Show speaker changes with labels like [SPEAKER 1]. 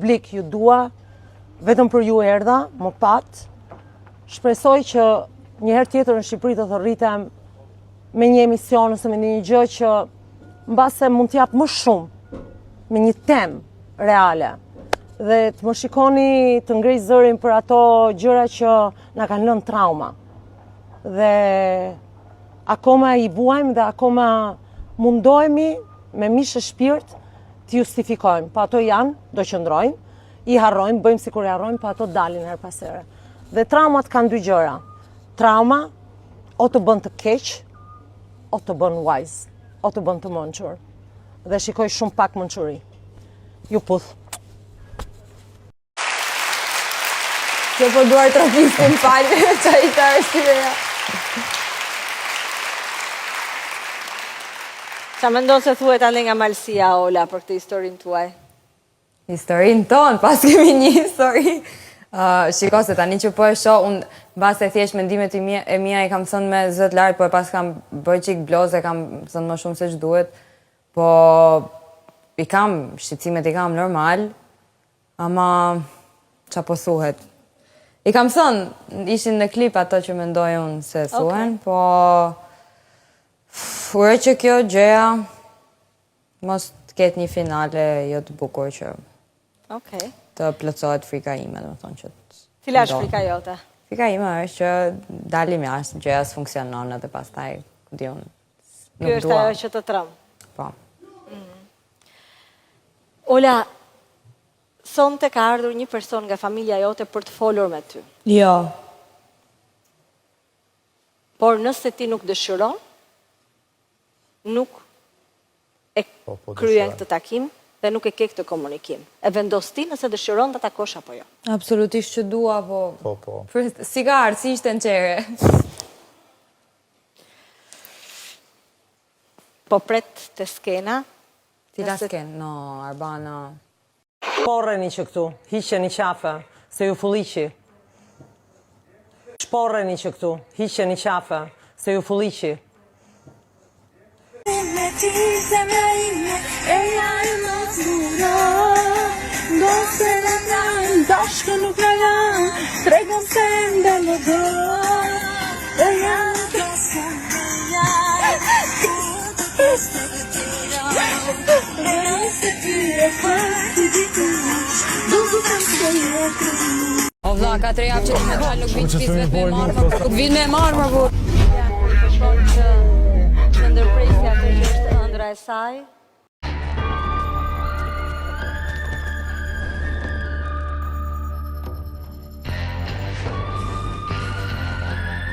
[SPEAKER 1] publik ju dua, vetëm për ju erdha, më pat. Shpresoj që njëherë tjetër në Shqipëri do të rritem me një emision ose me një gjë që mbase mund t'jap më shumë me një temë reale dhe të më shikoni të ngrej zërin për ato gjëra që na kanë lënë trauma. Dhe akoma i vuajmë dhe akoma mundohemi me mishë shpirt të justifikojmë. Pa ato janë, do qëndrojmë, i harrojmë, bëjmë sikur i harrojmë, pa ato dalin her pas here. Dhe traumat kanë dy gjëra. Trauma o të bën të keq, o të bën wise, o të bën të mençur. Dhe shikoj shumë pak mençuri. Ju puth.
[SPEAKER 2] Që po duar trafistin falë, që i të arsyeja. Qa mendon se thuhet tani nga malësia, Ola, për këtë historinë tuaj?
[SPEAKER 3] Historinë tonë, pas kemi një histori. Shiko se tani që po e shoh, unë base thjesht mendimet e mia i kam thënë me zët lartë, po e pas kam bëj qik bloze, kam thënë më shumë se që duhet, po i kam, shqecimet i kam normal, ama qa po thuhet. I kam thënë, ishin në klip ato që mendoj unë se thuhen, po ure që kjo gjëja mos të ketë një finale jo të bukur që të plotësohet frika ime, dhe më thonë që të...
[SPEAKER 2] Cila është frika jote?
[SPEAKER 3] Frika ime është që dalim jashtë, gjëja s'funksionon edhe pas taj, di unë, nuk dua.
[SPEAKER 2] Kjo është ajo që të trëmë?
[SPEAKER 3] Po.
[SPEAKER 2] Ola, sonte ka ardhur një person nga familja jote për të folur me ty.
[SPEAKER 3] Jo.
[SPEAKER 2] Por nëse ti nuk dëshiron, nuk e kryen këtë takim dhe nuk e ke këtë komunikim. E vendos ti nëse dëshiron të takosh apo jo?
[SPEAKER 3] Absolutisht që dua, po... Si ka ardhë, si ishte në qere.
[SPEAKER 2] Po pret të skena?
[SPEAKER 3] Cila skenë? No, Arbana...
[SPEAKER 1] Shporreni që këtu, hiqeni qafe, se ju fulliqi. Shporreni që këtu, hiqeni qafe, se ju fulliqi.
[SPEAKER 4] Me ti zemra ime, e jajnë në të mura, do se në tajnë, dashkë nuk në janë, tregon se ndë më do, e janë të krasën, e jajnë, të kështë të tëra, e janë se ty e fërti ditë, do të të të jetë.
[SPEAKER 3] O vla, ka 3 javë që ti me dalë, nuk vinë që pismet me marrë, nuk vinë me marrë, më bu.
[SPEAKER 2] Ja, ku i përshon që ndërpresja të që është ëndra e saj,